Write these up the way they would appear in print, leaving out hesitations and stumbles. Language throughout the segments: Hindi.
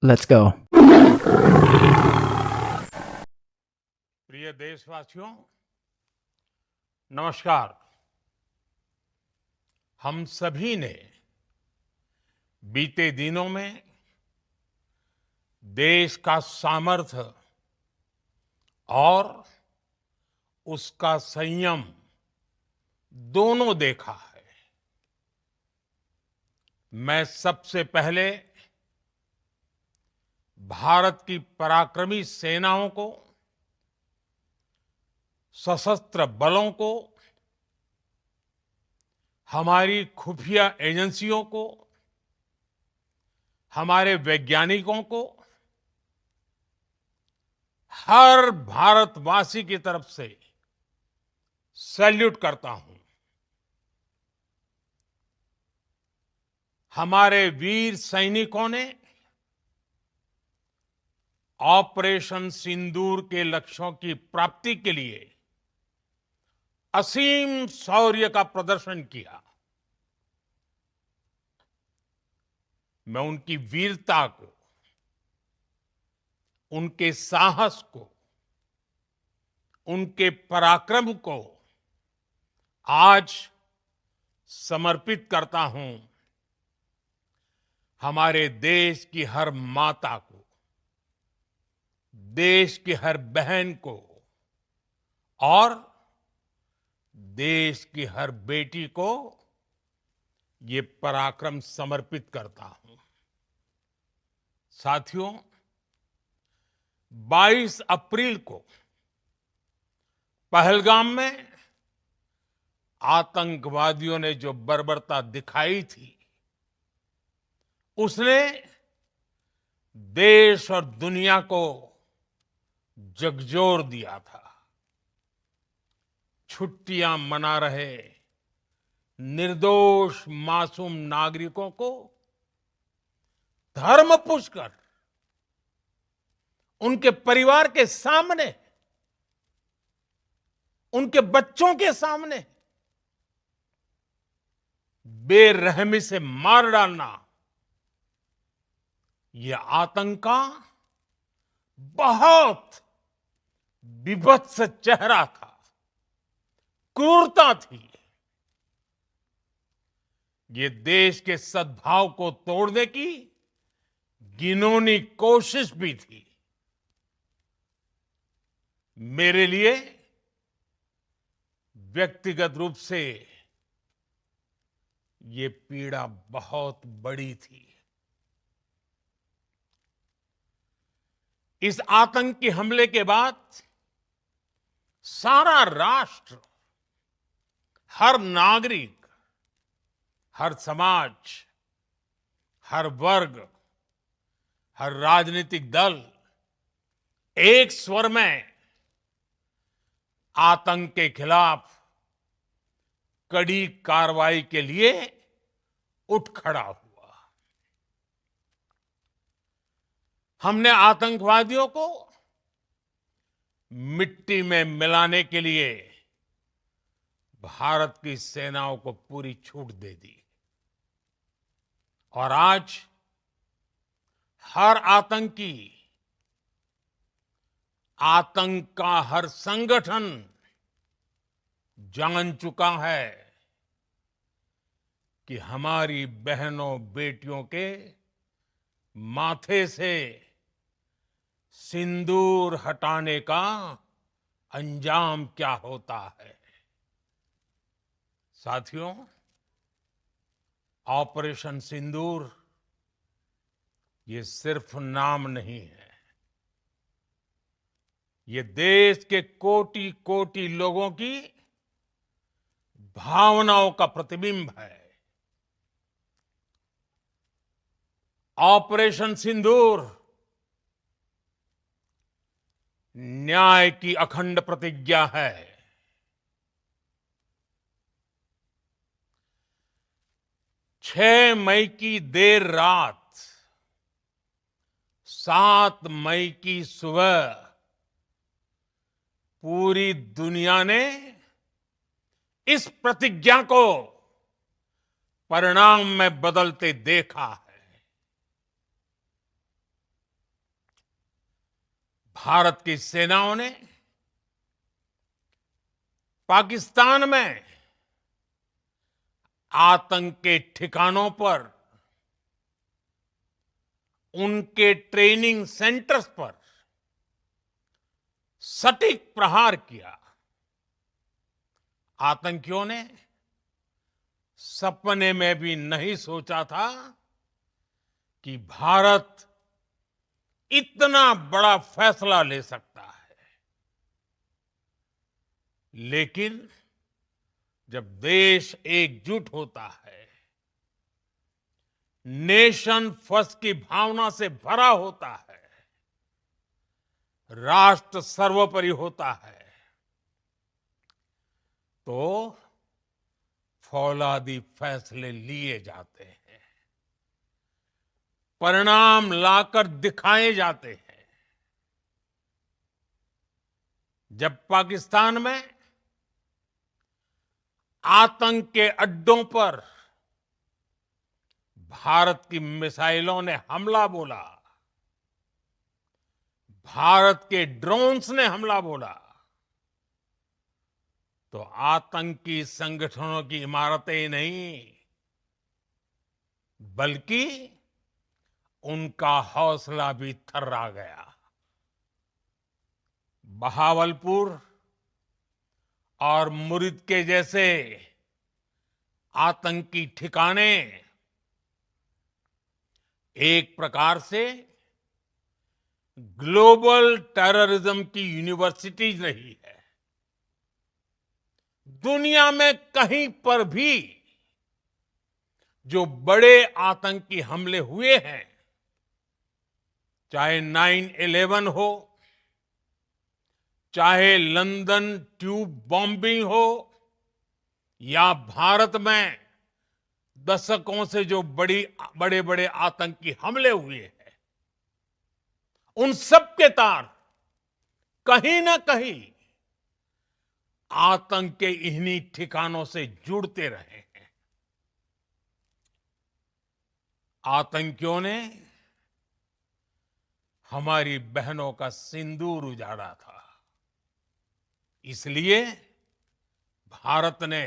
Let's go. प्रिय देशवासियों, नमस्कार। हम सभी ने बीते दिनों में देश का सामर्थ्य और उसका संयम दोनों देखा है। मैं सबसे पहले भारत की पराक्रमी सेनाओं को, सशस्त्र बलों को, हमारी खुफिया एजेंसियों को, हमारे वैज्ञानिकों को, हर भारतवासी की तरफ से सैल्यूट करता हूं। हमारे वीर सैनिकों ने ऑपरेशन सिंदूर के लक्ष्यों की प्राप्ति के लिए असीम शौर्य का प्रदर्शन किया। मैं उनकी वीरता को, उनके साहस को, उनके पराक्रम को आज समर्पित करता हूं हमारे देश की हर माता को, देश की हर बहन को और देश की हर बेटी को ये पराक्रम समर्पित करता हूं। साथियों, 22 अप्रैल को पहलगाम में आतंकवादियों ने जो बर्बरता दिखाई थी, उसने देश और दुनिया को झकझोर दिया था। छुट्टियां मना रहे निर्दोष मासूम नागरिकों को धर्म पूछकर उनके परिवार के सामने, उनके बच्चों के सामने बेरहमी से मार डालना, यह आतंक का बहुत विभत्स चेहरा था, क्रूरता थी। ये देश के सद्भाव को तोड़ने की घिनौनी कोशिश भी थी। मेरे लिए व्यक्तिगत रूप से ये पीड़ा बहुत बड़ी थी। इस आतंकी हमले के बाद सारा राष्ट्र, हर नागरिक, हर समाज, हर वर्ग, हर राजनीतिक दल एक स्वर में आतंक के खिलाफ कड़ी कार्रवाई के लिए उठ खड़ा हुआ। हमने आतंकवादियों को मिट्टी में मिलाने के लिए भारत की सेनाओं को पूरी छूट दे दी और आज हर आतंकी, आतंक का हर संगठन जान चुका है कि हमारी बहनों बेटियों के माथे से सिंदूर हटाने का अंजाम क्या होता है। साथियों, ऑपरेशन सिंदूर ये सिर्फ नाम नहीं है, ये देश के कोटि कोटि लोगों की भावनाओं का प्रतिबिंब है। ऑपरेशन सिंदूर न्याय की अखंड प्रतिज्ञा है। 6 मई की देर रात, 7 मई की सुबह पूरी दुनिया ने इस प्रतिज्ञा को परिणाम में बदलते देखा है। भारत की सेनाओं ने पाकिस्तान में आतंक के ठिकानों पर, उनके ट्रेनिंग सेंटर्स पर सटीक प्रहार किया। आतंकियों ने सपने में भी नहीं सोचा था कि भारत इतना बड़ा फैसला ले सकता है। लेकिन जब देश एकजुट होता है, नेशन फर्स्ट की भावना से भरा होता है, राष्ट्र सर्वोपरि होता है, तो फौलादी फैसले लिए जाते हैं, परिणाम लाकर दिखाए जाते हैं। जब पाकिस्तान में आतंक के अड्डों पर भारत की मिसाइलों ने हमला बोला, भारत के ड्रोन्स ने हमला बोला, तो आतंकी संगठनों की इमारतें ही नहीं, बल्कि उनका हौसला भी थर्रा गया। बहावलपुर और मुरिद के जैसे आतंकी ठिकाने एक प्रकार से ग्लोबल टेररिज्म की यूनिवर्सिटीज रही है। दुनिया में कहीं पर भी जो बड़े आतंकी हमले हुए हैं, चाहे 9/11 हो, चाहे लंदन ट्यूब बॉम्बिंग हो, या भारत में दशकों से जो बड़े बड़े आतंकी हमले हुए हैं, उन सब के तार कहीं ना कहीं आतंक के इन्हीं ठिकानों से जुड़ते रहे हैं। आतंकियों ने हमारी बहनों का सिंदूर उजाड़ा था, इसलिए भारत ने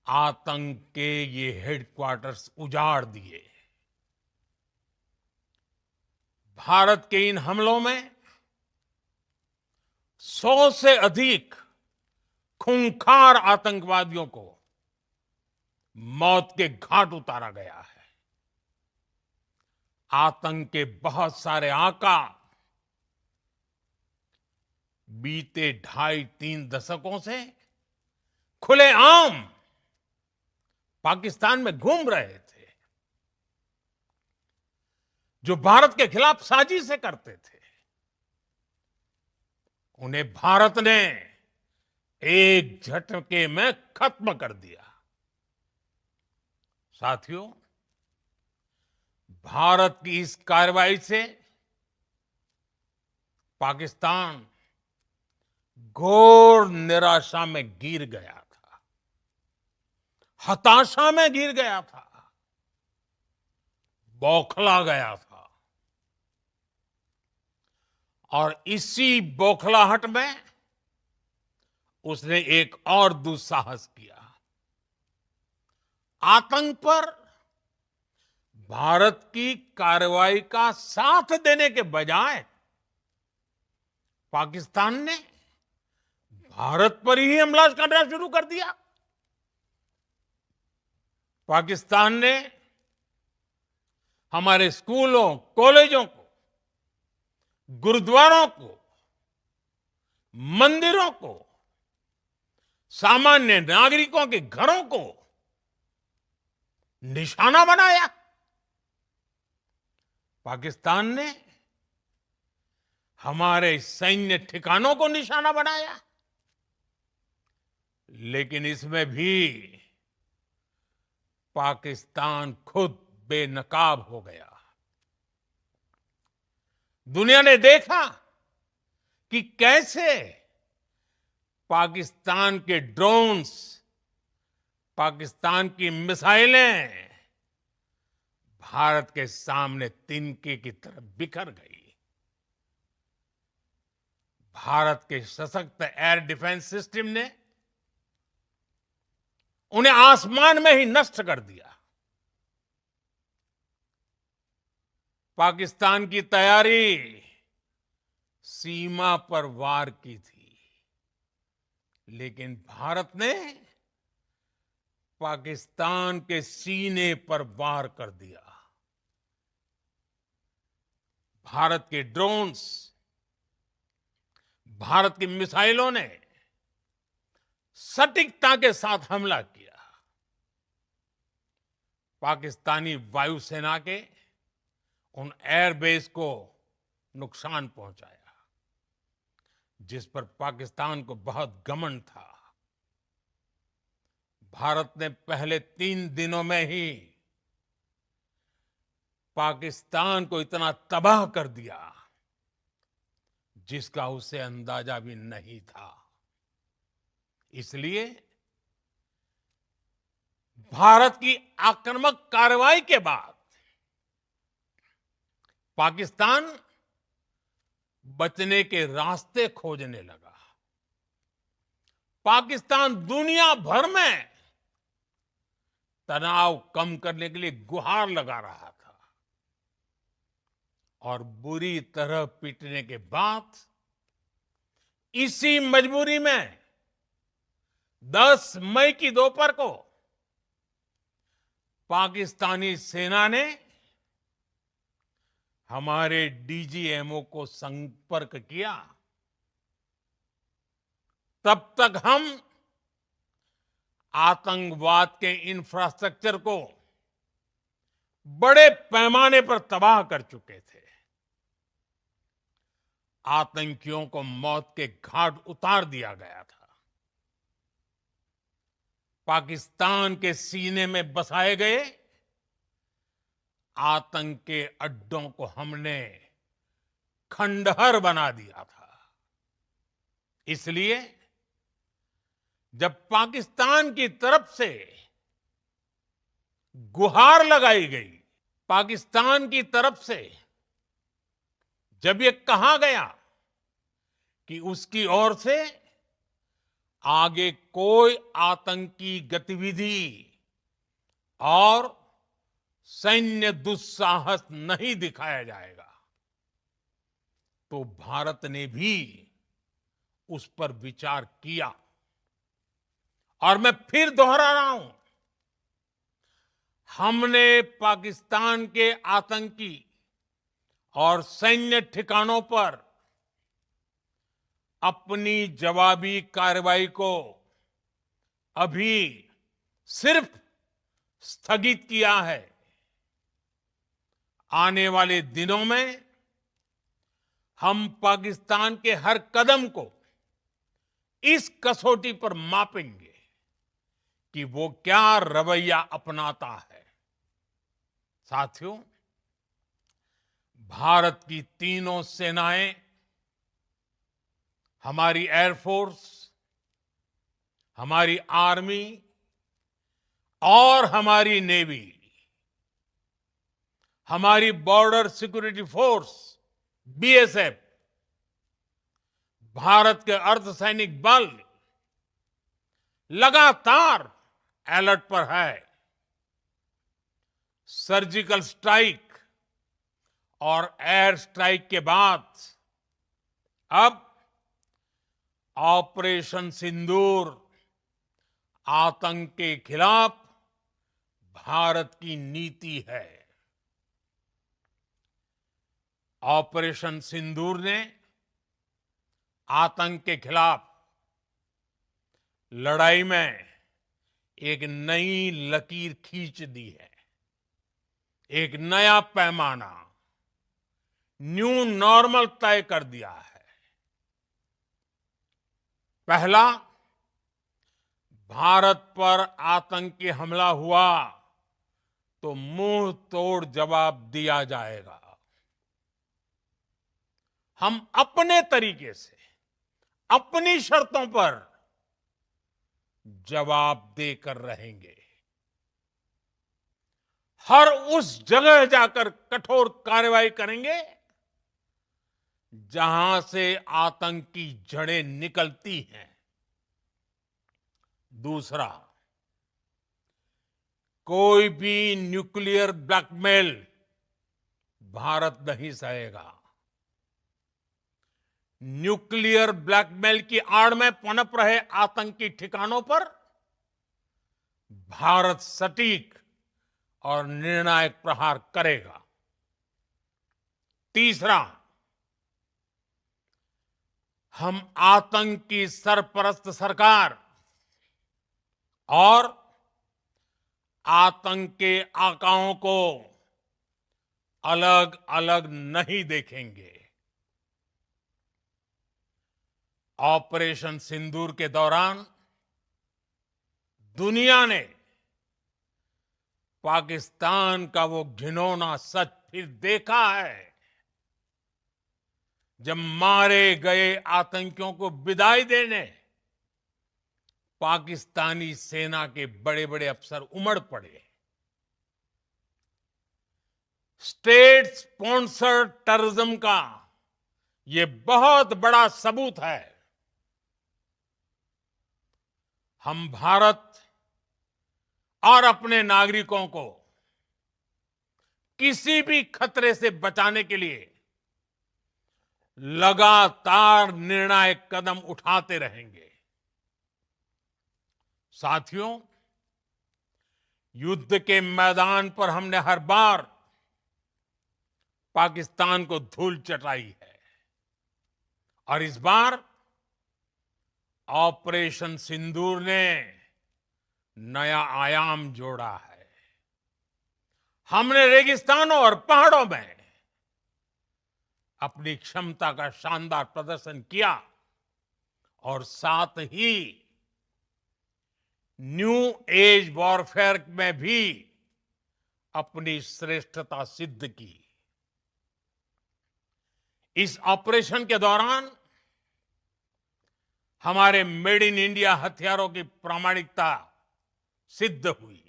आतंक के ये हेडक्वार्टर्स उजाड़ दिए। भारत के इन हमलों में 100 से अधिक खूंखार आतंकवादियों को मौत के घाट उतारा गया है। आतंक के बहुत सारे आका बीते 2.5-3 दशकों से खुलेआम पाकिस्तान में घूम रहे थे, जो भारत के खिलाफ साजिशें करते थे। उन्हें भारत ने एक झटके में खत्म कर दिया। साथियों, भारत की इस कार्रवाई से पाकिस्तान घोर निराशा में गिर गया था, हताशा में गिर गया था, बौखला गया था। और इसी बौखलाहट में उसने एक और दुस्साहस किया। आतंक पर भारत की कार्रवाई का साथ देने के बजाय पाकिस्तान ने भारत पर ही हमला करना शुरू कर दिया। पाकिस्तान ने हमारे स्कूलों, कॉलेजों को, गुरुद्वारों को, मंदिरों को, सामान्य नागरिकों के घरों को निशाना बनाया। पाकिस्तान ने हमारे सैन्य ठिकानों को निशाना बनाया। लेकिन इसमें भी पाकिस्तान खुद बेनकाब हो गया। दुनिया ने देखा कि कैसे पाकिस्तान के ड्रोन्स, पाकिस्तान की मिसाइलें भारत के सामने तिनके की तरह बिखर गई। भारत के सशक्त एयर डिफेंस सिस्टम ने उन्हें आसमान में ही नष्ट कर दिया। पाकिस्तान की तैयारी सीमा पर वार की थी, लेकिन भारत ने पाकिस्तान के सीने पर वार कर दिया। भारत के ड्रोन्स, भारत की मिसाइलों ने सटीकता के साथ हमला किया। पाकिस्तानी वायुसेना के उन एयरबेस को नुकसान पहुंचाया, जिस पर पाकिस्तान को बहुत घमंड था। भारत ने पहले 3 दिनों में ही पाकिस्तान को इतना तबाह कर दिया जिसका उसे अंदाजा भी नहीं था। इसलिए भारत की आक्रामक कार्रवाई के बाद पाकिस्तान बचने के रास्ते खोजने लगा। पाकिस्तान दुनिया भर में तनाव कम करने के लिए गुहार लगा रहा था और बुरी तरह पीटने के बाद इसी मजबूरी में 10 मई की दोपहर को पाकिस्तानी सेना ने हमारे डीजीएमओ को संपर्क किया। तब तक हम आतंकवाद के इंफ्रास्ट्रक्चर को बड़े पैमाने पर तबाह कर चुके थे। आतंकियों को मौत के घाट उतार दिया गया था। पाकिस्तान के सीने में बसाए गए आतंक के अड्डों को हमने खंडहर बना दिया था। इसलिए जब पाकिस्तान की तरफ से गुहार लगाई गई, पाकिस्तान की तरफ से जब ये कहा गया कि उसकी ओर से आगे कोई आतंकी गतिविधि और सैन्य दुस्साहस नहीं दिखाया जाएगा, तो भारत ने भी उस पर विचार किया। और मैं फिर दोहरा रहा हूं, हमने पाकिस्तान के आतंकी और सैन्य ठिकानों पर अपनी जवाबी कार्रवाई को अभी सिर्फ स्थगित किया है। आने वाले दिनों में हम पाकिस्तान के हर कदम को इस कसौटी पर मापेंगे कि वो क्या रवैया अपनाता है। साथियों, भारत की तीनों सेनाएं, हमारी एयरफोर्स, हमारी आर्मी और हमारी नेवी, हमारी border security force BSF, Bharat के अर्धसैनिक बल लगातार अलर्ट पर है। सर्जिकल स्ट्राइक और एयर स्ट्राइक के बाद अब ऑपरेशन सिंदूर आतंक के खिलाफ भारत की नीति है। ऑपरेशन सिंदूर ने आतंक के खिलाफ लड़ाई में एक नई लकीर खींच दी है, एक नया पैमाना, न्यू नॉर्मल तय कर दिया है। पहला, भारत पर आतंकी हमला हुआ तो मुंह तोड़ जवाब दिया जाएगा। हम अपने तरीके से, अपनी शर्तों पर जवाब देकर रहेंगे। हर उस जगह जाकर कठोर कार्रवाई करेंगे जहां से आतंक की जड़ें निकलती हैं। दूसरा, कोई भी न्यूक्लियर ब्लैकमेल भारत नहीं सहेगा। न्यूक्लियर ब्लैकमेल की आड़ में पनप रहे आतंकी ठिकानों पर भारत सटीक और निर्णायक प्रहार करेगा। तीसरा, हम आतंक की सरपरस्त सरकार और आतंक के आकाओं को अलग अलग नहीं देखेंगे। ऑपरेशन सिंदूर के दौरान दुनिया ने पाकिस्तान का वो घिनौना सच फिर देखा है, जब मारे गए आतंकियों को विदाई देने पाकिस्तानी सेना के बड़े बड़े अफसर उमड़ पड़े। स्टेट स्पॉन्सर्ड टेररिज्म का ये बहुत बड़ा सबूत है। हम भारत और अपने नागरिकों को किसी भी खतरे से बचाने के लिए लगातार निर्णायक कदम उठाते रहेंगे। साथियों, युद्ध के मैदान पर हमने हर बार पाकिस्तान को धूल चटाई है और इस बार ऑपरेशन सिंदूर ने नया आयाम जोड़ा है। हमने रेगिस्तानों और पहाड़ों में अपनी क्षमता का शानदार प्रदर्शन किया और साथ ही न्यू एज वॉरफेयर में भी अपनी श्रेष्ठता सिद्ध की। इस ऑपरेशन के दौरान हमारे मेड इन इंडिया हथियारों की प्रामाणिकता सिद्ध हुई।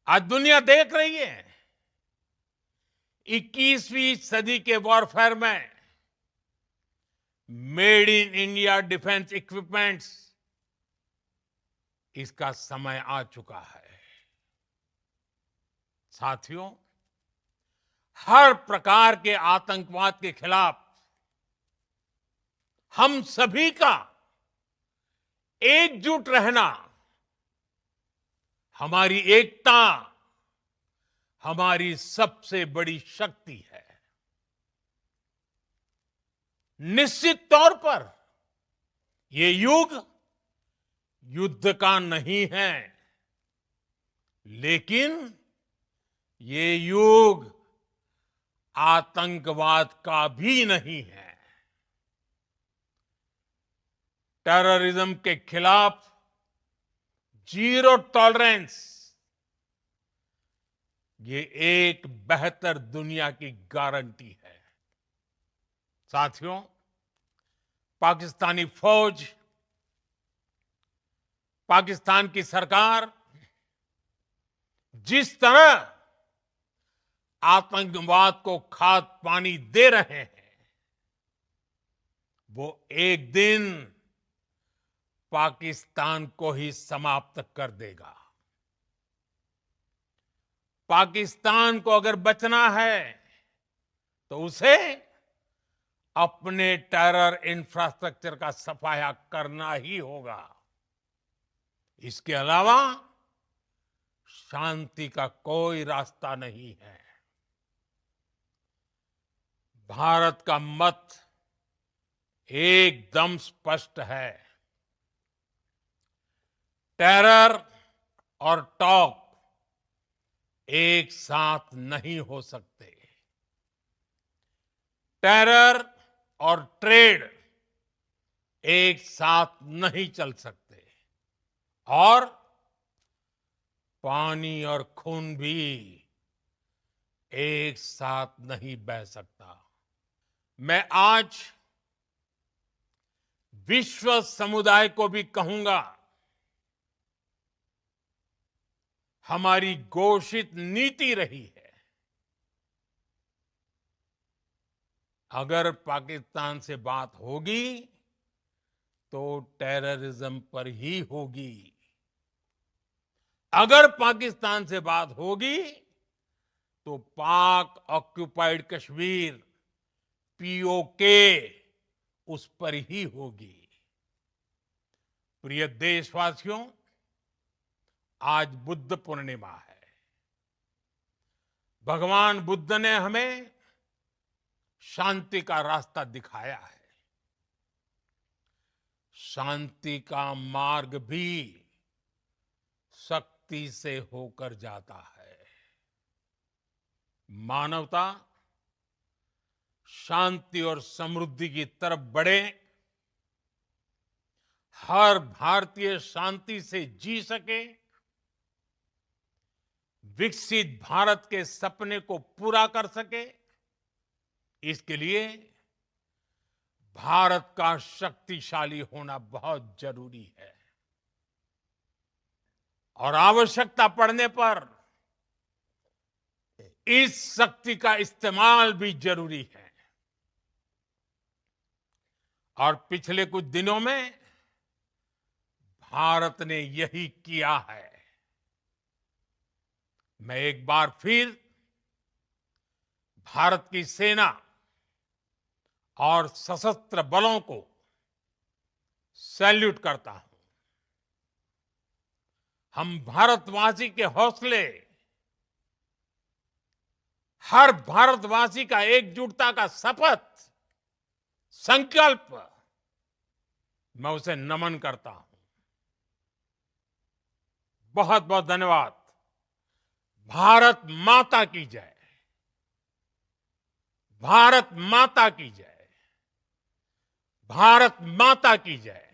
आज दुनिया देख रही है 21वीं सदी के वॉरफेयर में made in India defence equipments, इसका समय आ चुका है। साथियों, हर प्रकार के आतंकवाद के खिलाफ हम सभी का एकजुट रहना, हमारी एकता हमारी सबसे बड़ी शक्ति है। निश्चित तौर पर ये युग युद्ध का नहीं है, लेकिन ये युग आतंकवाद का भी नहीं है। टेररिज्म के खिलाफ जीरो टॉलरेंस, ये एक बेहतर दुनिया की गारंटी है। साथियों, पाकिस्तानी फौज, पाकिस्तान की सरकार जिस तरह आतंकवाद को खाद पानी दे रहे हैं, वो एक दिन पाकिस्तान को ही समाप्त कर देगा। पाकिस्तान को अगर बचना है तो उसे अपने टेरर इंफ्रास्ट्रक्चर का सफाया करना ही होगा। इसके अलावा शांति का कोई रास्ता नहीं है। भारत का मत एकदम स्पष्ट है। टेरर और टॉक एक साथ नहीं हो सकते। टेरर और ट्रेड एक साथ नहीं चल सकते और पानी और खून भी एक साथ नहीं बह सकता। मैं आज विश्व समुदाय को भी कहूंगा, हमारी घोषित नीति रही है अगर पाकिस्तान से बात होगी तो टेररिज्म पर ही होगी। अगर पाकिस्तान से बात होगी तो पाक ऑक्युपाइड कश्मीर पीओके उस पर ही होगी। प्रिय देशवासियों, आज बुद्ध पूर्णिमा है। भगवान बुद्ध ने हमें शांति का रास्ता दिखाया है। शांति का मार्ग भी शक्ति से होकर जाता है। मानवता शांति और समृद्धि की तरफ बढ़े, हर भारतीय शांति से जी सके, विकसित भारत के सपने को पूरा कर सके, इसके लिए भारत का शक्तिशाली होना बहुत जरूरी है। और आवश्यकता पड़ने पर इस शक्ति का इस्तेमाल भी जरूरी है। और पिछले कुछ दिनों में भारत ने यही किया है। मैं एक बार फिर भारत की सेना और सशस्त्र बलों को सैल्यूट करता हूं। हम भारतवासी के हौसले, हर भारतवासी का एकजुटता का शपथ, संकल्प, मैं उसे नमन करता हूं। बहुत बहुत धन्यवाद। भारत माता की जय। भारत माता की जय। भारत माता की जय।